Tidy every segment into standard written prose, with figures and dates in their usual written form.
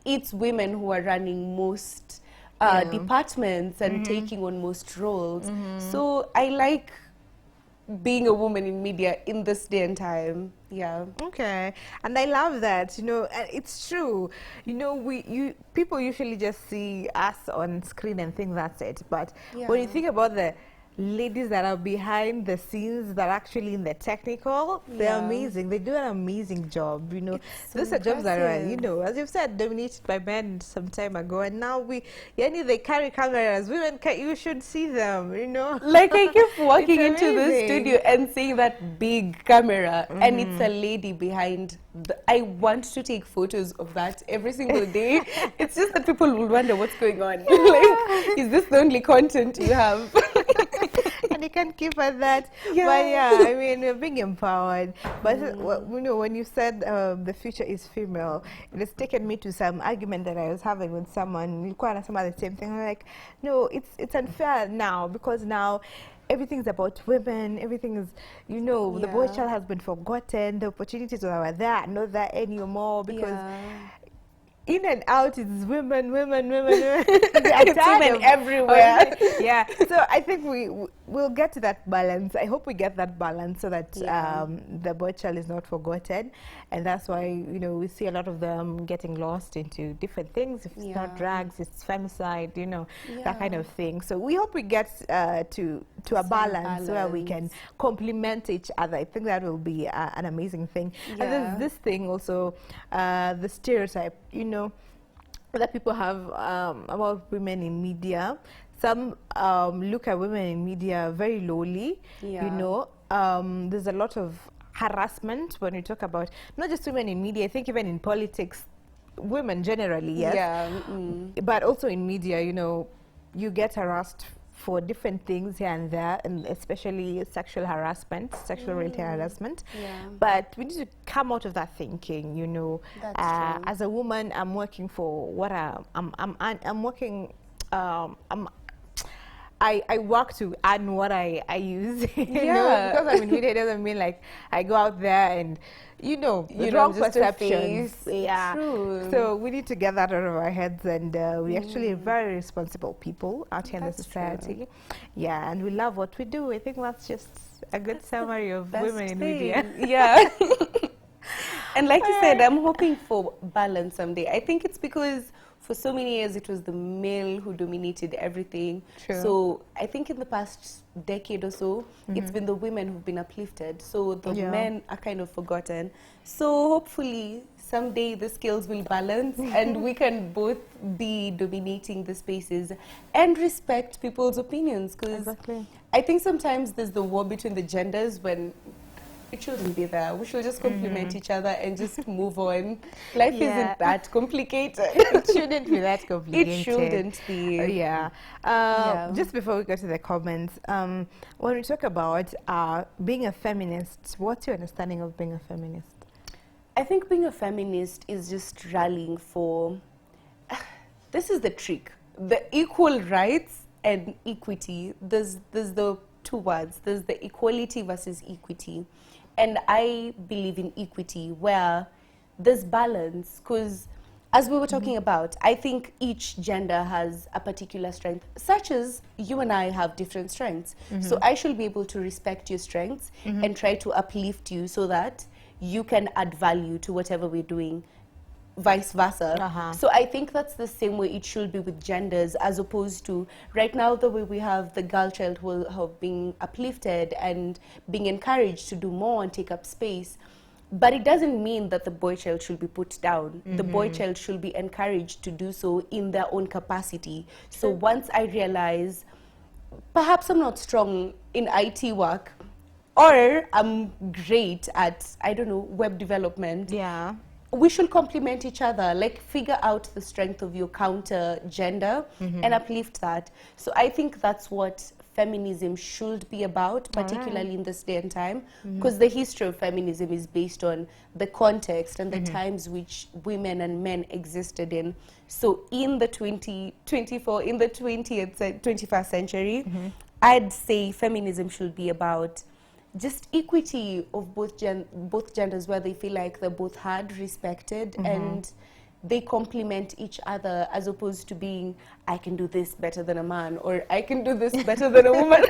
it's women who are running most departments and taking on most roles. So I like being a woman in media in this day and time. Yeah. Okay, and I love that. You know, and it's true. You know, people usually just see us on screen and think that's it. But when you think about the ladies that are behind the scenes, that are actually in the technical, they're amazing. They do an amazing job. You know, So those are jobs that are, you know, as you've said, dominated by men some time ago, and now they carry cameras. Women, you should see them. You know, like I keep walking into the studio and seeing that big camera, and it's a lady behind. I want to take photos of that every single day. It's just that people will wonder what's going on. Like, is this the only content you have? And you can't keep at that. Yeah. But yeah, I mean, we're being empowered. But you know, when you said the future is female, it has taken me to some argument that I was having with someone. You quite some of the same thing. I'm like, no, it's unfair now, because now everything's about women. Everything is, you know, the boy child has been forgotten. The opportunities that were there are not there anymore, because in and out it's women. It's women everywhere. Yeah, so I think we'll get to that balance. I hope we get that balance so that the boy child is not forgotten, and that's why, you know, we see a lot of them getting lost into different things. If it's not drugs, it's femicide, you know, that kind of thing. So we hope we get to a balance where we can complement each other. I think that will be an amazing thing. And there's this thing also, the stereotype, you know, that people have about women in media. Some look at women in media very lowly. You know, there's a lot of harassment when we talk about not just women in media. I think even in politics, women generally, yes. But also in media, you know, you get harassed for different things here and there, and especially sexual harassment, sexual-related harassment. But we need to come out of that thinking, you know. As a woman, I'm working for what I'm working. I work to earn what I use. You know, because I'm in media, it doesn't mean like I go out there and, you know, wrong perceptions. True. So we need to get that out of our heads, and we're actually very responsible people out here in the society. Yeah, and we love what we do. I think that's just a good summary of women in media. Yeah. And like you said, I'm hoping for balance someday. I think it's because for so many years it was the male who dominated everything. True. So I think in the past decade or so, it's been the women who've been uplifted. So the men are kind of forgotten. So hopefully someday the scales will balance and we can both be dominating the spaces and respect people's opinions. Because I think sometimes there's the war between the genders when it shouldn't be there. We should just complement each other and just move on. Life isn't that complicated. It shouldn't be that complicated. It shouldn't be. Just before we go to the comments, when we talk about being a feminist, what's your understanding of being a feminist? I think being a feminist is just rallying for, this is the trick, the equal rights and equity. There's the two words. There's the equality versus equity. And I believe in equity where there's balance, because as we were talking about, I think each gender has a particular strength, such as you and I have different strengths. So I should be able to respect your strengths and try to uplift you so that you can add value to whatever we're doing, vice versa. So I think that's the same way it should be with genders, as opposed to right now the way we have the girl child who have been uplifted and being encouraged to do more and take up space. But it doesn't mean that the boy child should be put down. The boy child should be encouraged to do so in their own capacity. So once I realize perhaps I'm not strong in IT work, or I'm great at, I don't know, web development, we should complement each other, like figure out the strength of your counter gender and uplift that. So I think that's what feminism should be about, particularly in this day and time, because the history of feminism is based on the context and the times which women and men existed in. So in the 21st century, I'd say feminism should be about just equity of both genders, where they feel like they're both heard, respected, and they complement each other, as opposed to being, I can do this better than a man, or I can do this better than a woman.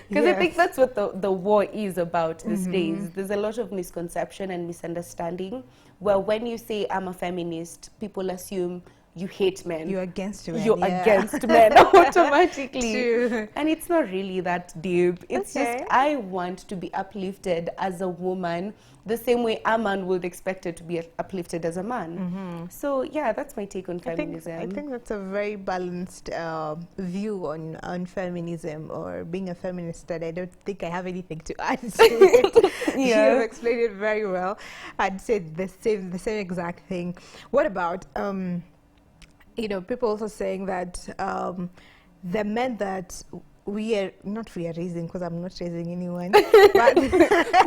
Because I think that's what the war is about these days. There's a lot of misconception and misunderstanding, where when you say I'm a feminist, people assume you hate men. You're against men. You're against men automatically. True. And it's not really that deep. It's just, I want to be uplifted as a woman the same way a man would expect it to be uplifted as a man. So yeah, that's my take on feminism. I think that's a very balanced view on feminism, or being a feminist, that I don't think I have anything to add to it. You've explained it very well. I'd say the same exact thing. What about you know, people also saying that the men that we are raising, because I'm not raising anyone, but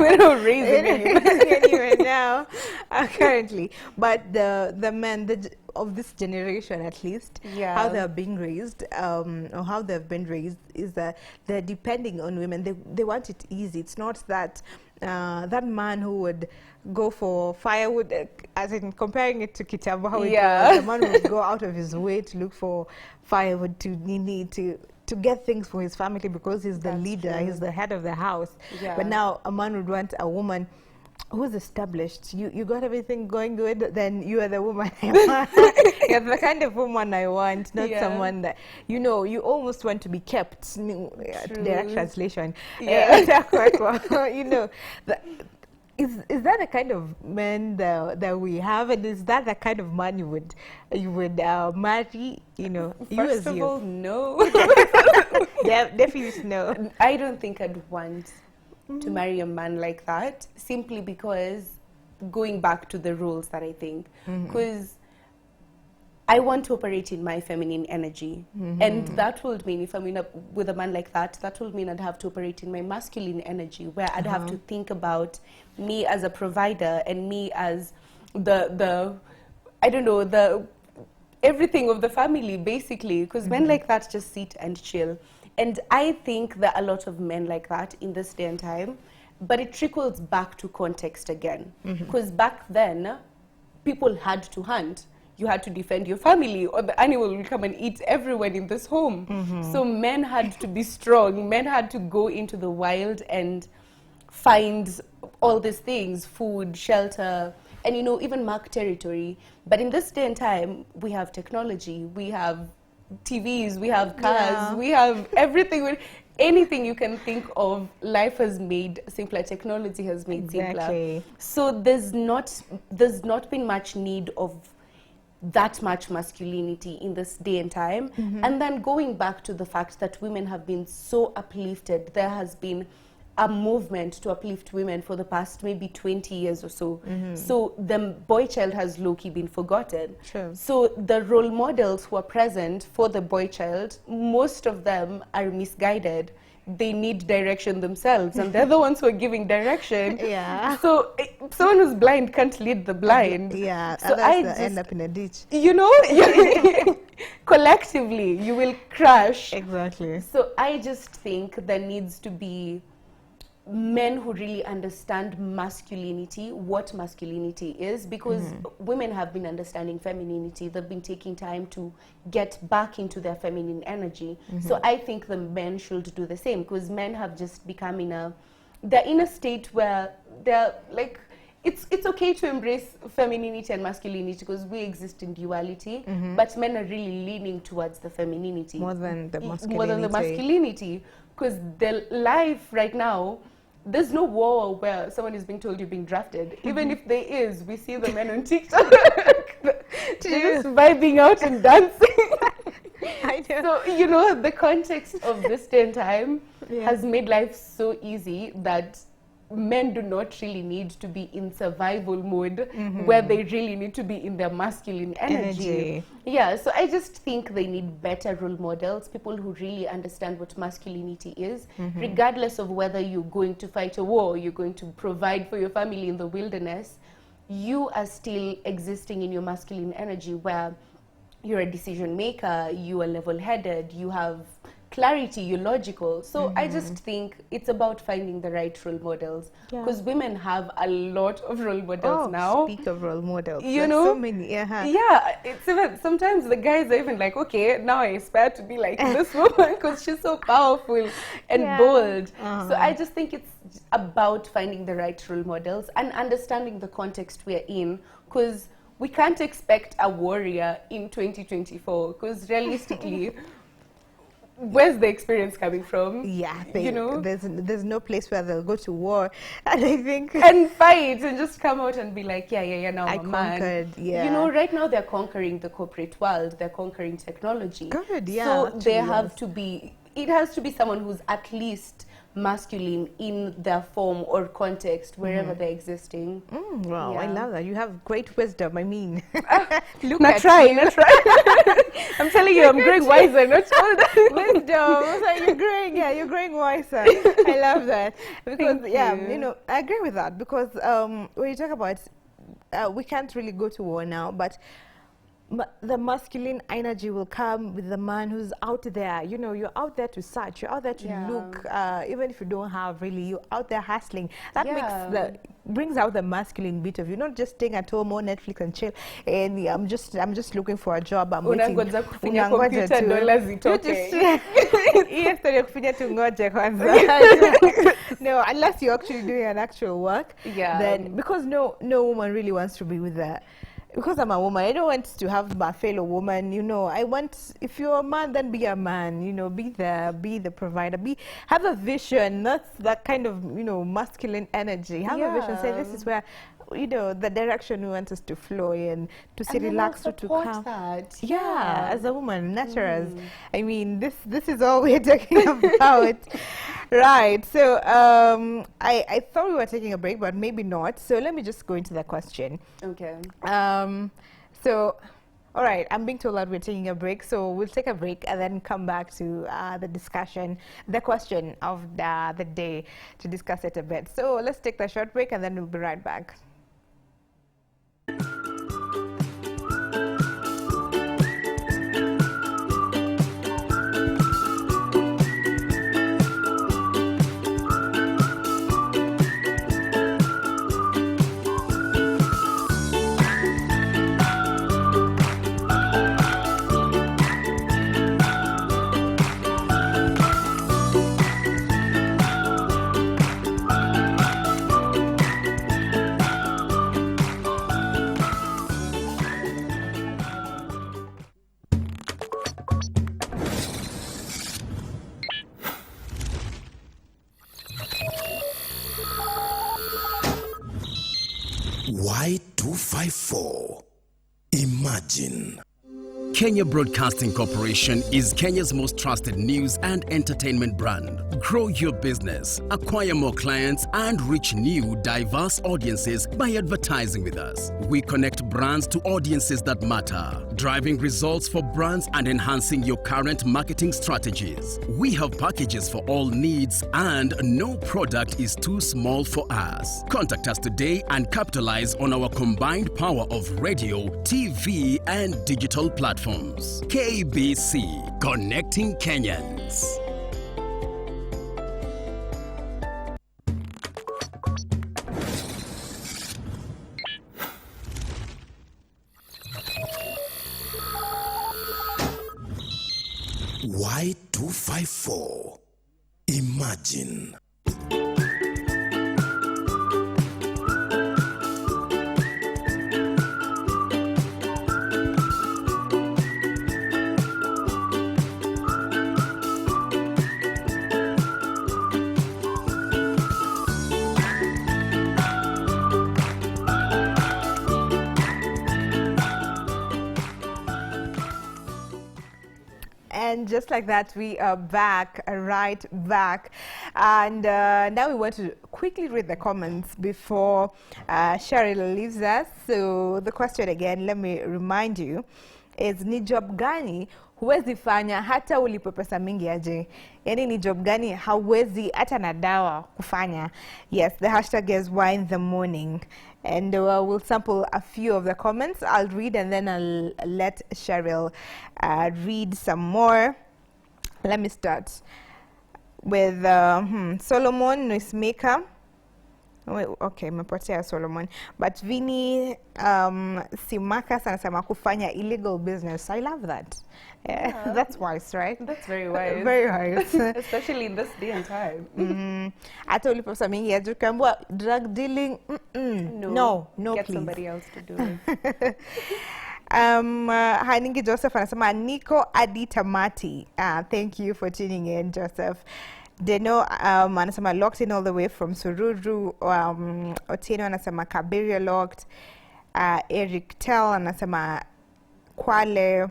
we're not raising anyone now, currently. But the men of this generation, at least, how they're being raised, or how they've been raised, is that they're depending on women. They want it easy. It's not that that man who would go for firewood, as in comparing it to Kitambo, how the man would go out of his way to look for firewood to get things for his family, because he's the leader, he's the head of the house. But now a man would want a woman who's established. You got everything going good, then you are the woman I want. You're the kind of woman I want, not someone that, you know, you almost want to be kept. Direct translation. You know, is that the kind of men that we have, and is that the kind of man you would marry? You know, first of all, no. Definitely no. I don't think I'd want to marry a man like that, simply because, going back to the rules that I think, because I want to operate in my feminine energy, and that would mean, if I'm with a man like that, that would mean I'd have to operate in my masculine energy, where I'd have to think about me as a provider, and me as the I don't know, the everything of the family, basically, because men like that just sit and chill. And I think there are a lot of men like that in this day and time, but it trickles back to context again, because back then people had to hunt. You had to defend your family, or the animal will come and eat everyone in this home. So men had to be strong. Men had to go into the wild and find all these things, food, shelter, and, you know, even mark territory. But in this day and time, we have technology, we have TVs, we have cars, we have everything. Anything you can think of, life has made simpler. Technology has made simpler. So there's not been much need of that much masculinity in this day and time. And then going back to the fact that women have been so uplifted, there has been a movement to uplift women for the past maybe 20 years or so. So the boy child has low-key been forgotten. So the role models who are present for the boy child, most of them are misguided. They need direction themselves, and they're the ones who are giving direction. So someone who's blind can't lead the blind. So I just end up in a ditch. You know, collectively you will crash. Exactly. So I just think there needs to be men who really understand masculinity, what masculinity is, because women have been understanding femininity. They've been taking time to get back into their feminine energy. So I think the men should do the same, because men have just become they're in a state where they're like, it's okay to embrace femininity and masculinity, because we exist in duality, but men are really leaning towards the femininity more than the masculinity. More than the masculinity, because their life right now, there's no war where someone is being told you're being drafted. Even if there is, we see the men on TikTok just vibing out and dancing. I know. So, you know, the context of this day and time has made life so easy that men do not really need to be in survival mode, where they really need to be in their masculine energy. Yeah, so I just think they need better role models, people who really understand what masculinity is, regardless of whether you're going to fight a war, you're going to provide for your family in the wilderness. You are still existing in your masculine energy, where you're a decision maker, you are level-headed, you have clarity, you're logical. So I just think it's about finding the right role models, because women have a lot of role models now. Speak of role models, you know, so many. Yeah, it's even sometimes the guys are even like, okay, now I aspire to be like this woman because she's so powerful and bold. So I just think it's about finding the right role models and understanding the context we're in, because we can't expect a warrior in 2024, because realistically where's the experience coming from? Yeah, you know, there's no place where they'll go to war, and I think and fight and just come out and be like, yeah, now I I'm a man. conquered. Yeah, you know, right now they're conquering the corporate world, they're conquering technology. Good, yeah. So they have to be. It has to be someone who's at least masculine in their form or context wherever they're existing. Wow, I love that. You have great wisdom. I mean, look at you. Not right. I'm telling you, I'm growing wiser, not older. Wisdom. So you're growing, you're growing wiser. I love that, because you know, I agree with that, because when you talk about we can't really go to war now, but the masculine energy will come with the man who's out there. You know, you're out there to search, you're out there to look, even if you don't have really, you're out there hustling. That brings out the masculine bit of you, not just staying at home on Netflix and chill. And I'm just looking for a job. I'm waiting. No, unless you're actually doing an actual work. Then because no woman really wants to be with that. Because I'm a woman, I don't want to have my fellow woman, you know. I want, if you're a man, then be a man, you know, be there, be the provider, have a vision. That's that kind of, you know, masculine energy. Have a vision, say this is where, you know, the direction we want us to flow in, to say relaxed, to come. That. Yeah, as a woman, natural. I mean, this is all we're talking about. Right, so I thought we were taking a break, but maybe not. So let me just go into the question. Okay. So, all right, I'm being told that we're taking a break, so we'll take a break and then come back to the discussion, the question of the day, to discuss it a bit. So let's take the short break and then we'll be right back. Y254. Imagine. Kenya Broadcasting Corporation is Kenya's most trusted news and entertainment brand. Grow your business, acquire more clients, and reach new, diverse audiences by advertising with us. We connect brands to audiences that matter, driving results for brands and enhancing your current marketing strategies. We have packages for all needs, and no product is too small for us. Contact us today and capitalize on our combined power of radio, TV, and digital platforms. KBC, connecting Kenyans. Y254. Imagine. And just like that, we are back, right back. And now we want to quickly read the comments before Shirley leaves us. So the question again, let me remind you, is ni job gani huwezi fanya hata ulipe pesa mingi aje? Yani ni job gani hauwezi hata na dawa kufanya? Yes, the hashtag is why in the morning. And we'll sample a few of the comments. I'll read and then I'll let Cheryl read some more. Let me start with Solomon Noisemaker. Wait, okay, mepotea Solomon. But Vini Simakas anasema kufanya illegal business. I love that. Yeah. That's wise, right? That's very wise. Very wise. Especially in this day and time. Hata uliposa mingi ya jukambu drug dealing. No, Get please. somebody else to do it. Haningi Joseph anasema Nico Aditamati. Thank you for tuning in, Joseph. Deno anasema locked in all the way from Sururu. Otino anasema Kabiria locked. Eric Tell anasema Kwale.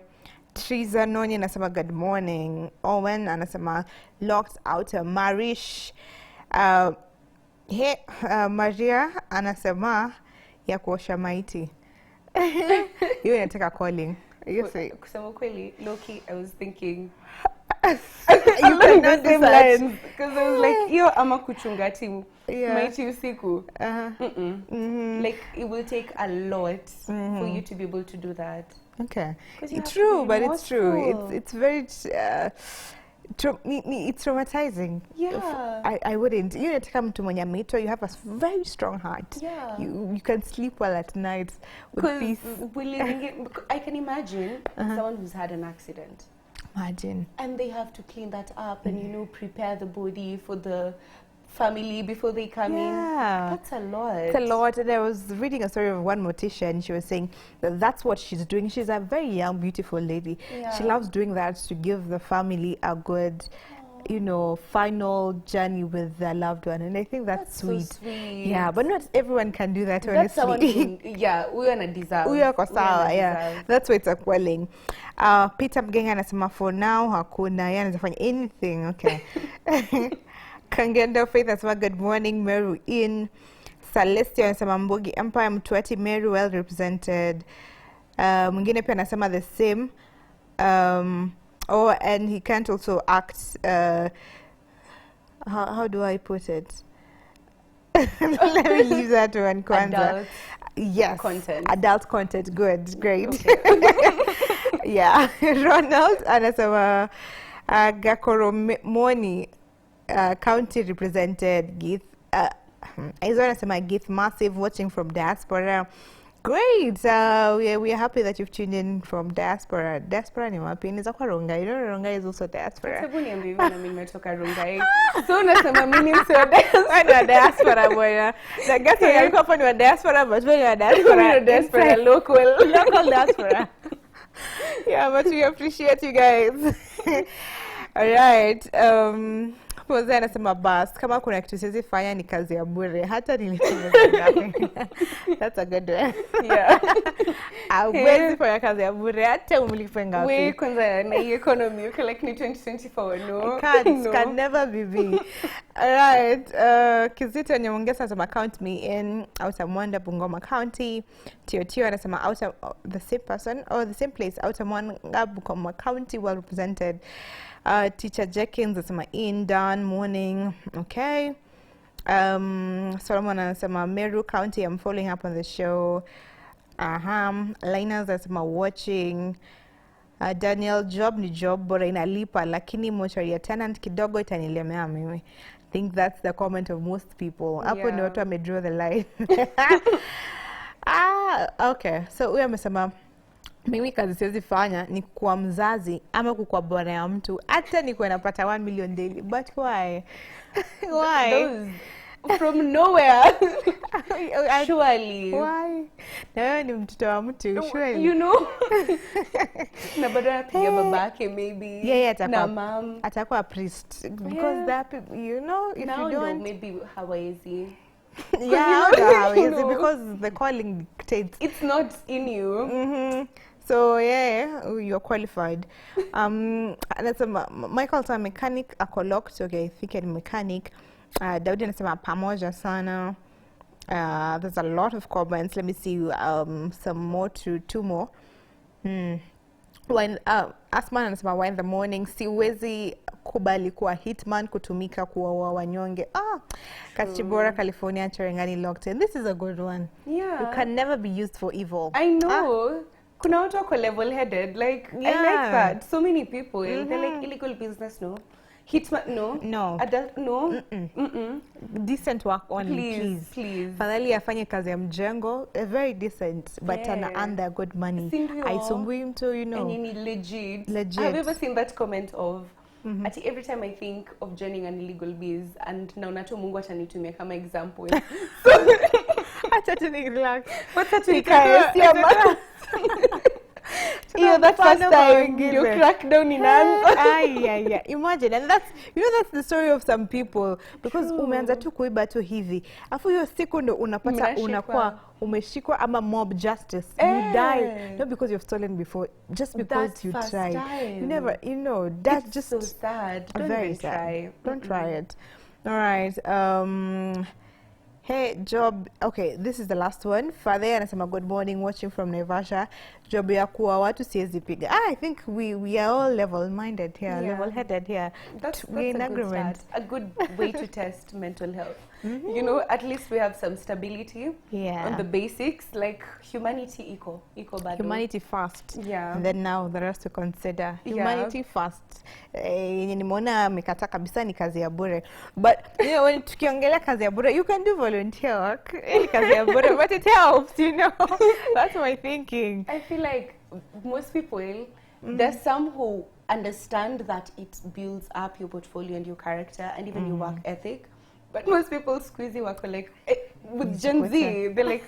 Triza Noni anasema good morning. Owen anasema locked out. Marish. Maria anasema ya kuosha maiti. You inataka calling. You say. Kusema kweli, Loki, I was thinking You cannot same decide. lines because I was like, yo, ama kuchungati maiti usiku. Like it will take a lot for you to be able to do that. Okay. 'Cause you have to True, be but it's true. remorseful. It's very it's traumatizing. Yeah. I wouldn't. You need to come to Monyamito. You have a very strong heart. Yeah. You can sleep well at night with Because peace. I can imagine someone who's had an accident. Imagine. And they have to clean that up and, you know, prepare the body for the family before they come in. That's a lot. It's a lot. And I was reading a story of one mortician. She was saying that that's what she's doing. She's a very young, beautiful lady. Yeah. She loves doing that to give the family a good, you know, final journey with their loved one. And I think that's so sweet. sweet. Yeah, but not everyone can do that, That's someone honestly. who, yeah, we wanna deserve. We are sawa, yeah. That's why it's a quelling. Peter Mgenga anasema for now hakuna, yeye anafanya anything, okay. Kangendo Faith anasema good morning, Meru in. Celestia anasema Mbogi Empire Mtwati, Meru well represented. Mwingine pia anasema the same. And he can't also act, how do I put it? Let me leave that one, Kwanza. Adult Yes. content. Adult content. Good. Great. Okay. Yeah. Ronald anasema Gakoromoni county represented. Gith Aizo anasema Gith massive watching from diaspora. Great. We are happy that you've tuned in from diaspora. Diaspora ni wapi? Inaweza kuwa Rongai. You know Rongai is also diaspora. Sababu niambie hivi na mimi nimetoka Rongai. So unasema mimi sio diaspora. Wewe ni diaspora bwana. Na gasa yalikuwa hapo ni wa diaspora, but wewe ni wa diaspora. We're diaspora, local diaspora. Yeah, but we appreciate you guys. All right. Poza anasema bas kama kuna kitu siwezi fanya ni kazi ya bure hata nilifanya. That's a good one. Yeah. Hawezi fanya kazi ya bure hata umlipe ngapi. Wewe kwanza na hii economy uko like ni 2024 no. Can never be me. All right. Kizito Nyongesa anasema count me in. Outamwanda Bungoma County. Tio anasema the same person or the same place. Outamwanda Bungoma County well represented. Teacher Jenkins anasema in done morning. Okay. Solomon anasema Meru County, I'm following up on the show. Linus anasema watching. Daniel job ni job bora inalipa lakini mochari ya tenant kidogo itanilemea mimi. I think that's the comment of most people. Hapo ndio watu wamedraw the line. Okay. So huyu amesema mimi kazi siwezi fanya ni kuwa mzazi ama kukuwa bwana ya mtu hata nikuwa napata 1 million daily. But why? Why? Those from nowhere. Surely. Why? Na wewe ni mtoto wa mtu, surely. You know? Na baada ya babake maybe. Yeah, na mom. Atakuwa a priest because that people, you know, if now you don't maybe hawezi. Yeah, how is it? Because the calling dictates. It's not in you. So yeah, you're qualified. Anasema Michael's a mechanic, ako locked. Okay, I think I'm mechanic. Daudi anasema pamoja sana. There's a lot of comments. Let me see some more two more. When Asman anasema why in the morning siwezi kubali kuwa hitman kutumika kuwa wanyonge. Kachibora California Cherengani locked in. This is a good one. Yeah. You can never be used for evil. I know. kuna watu wako level-headed. Like, I like that. So many people, they're like, illegal business, no. Hitman, no. No. Adult, no. Decent work only, Please. Fadhali afanye kazi ya mjengo, very decent, but ana earn their good money. Aisumbui mtu, you know. And you need legit. Legit. Have you ever seen that comment of, every time I think of joining an illegal biz, and naona tu Mungu atanitumia kama example. Acha tu ni relax. What's that we can? Yeah, that first time you crack down in yeah. Imagine, and that's, you know, that's the story of some people, because umeanza tu kuiba tu hivi, afu hiyo siku ndo unapata unakuwa umeshikwa ama mob justice. You die not because you've stolen before, just because you tried. You never, you know, that's just so sad. Don't very sad. Try. Don't try it. All right. Hey, job. Okay, this is the last one. Father anasema good morning, watching from Naivasha. Job ya kuwa watu siwezi piga. I think we are all level-minded here, level-headed here. That's we're in agreement. A good way to test mental health. You know, at least we have some stability on the basics, like humanity equal bado. Humanity first. Yeah. And then now the rest to consider. Humanity first. Nimeona mikata kabisa ni kazi ya bure. But you know, when tukiongelea kazi ya bure, you can do volunteer work. Kazi ya bure, but it helps, you know. That's my thinking. I feel like most people, there's some who understand that it builds up your portfolio and your character and even your work ethic. But most people squeezy wako like, with Gen Z, they're like,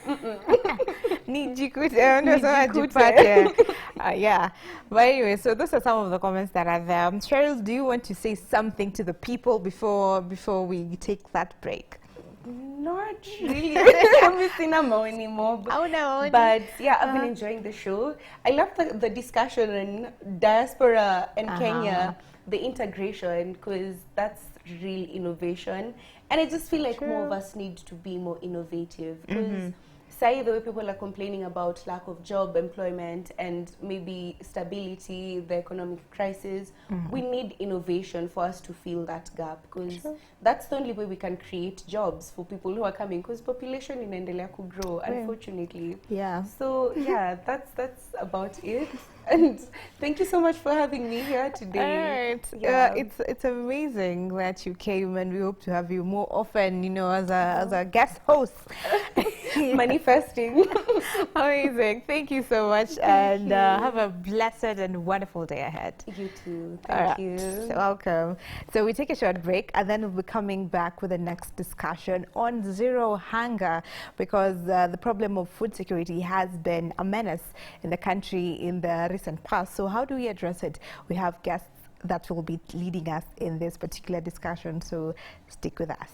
yeah. But anyway, so those are some of the comments that are there. Cheryl, do you want to say something to the people before we take that break? Not really. I'm missing a money mob. But yeah, I've been enjoying the show. I love the discussion on diaspora and Kenya, the integration, because that's real innovation. And I just feel like more of us need to be more innovative. Because say the way people are complaining about lack of job, employment, and maybe stability, the economic crisis, we need innovation for us to fill that gap. Because that's the only way we can create jobs for people who are coming. Because population inaendelea to grow, unfortunately. Yeah. So yeah, that's about it. And thank you so much for having me here today. All right. Yeah. It's amazing that you came, and we hope to have you more often, you know, as a guest host. Manifesting. Amazing. Thank you so much, and have a blessed and wonderful day ahead. You too. Thank you. So welcome. So we take a short break, and then we'll be coming back with the next discussion on zero hunger, because the problem of food security has been a menace in the country in the recent past. So how do we address it? We have guests that will be leading us in this particular discussion, so stick with us.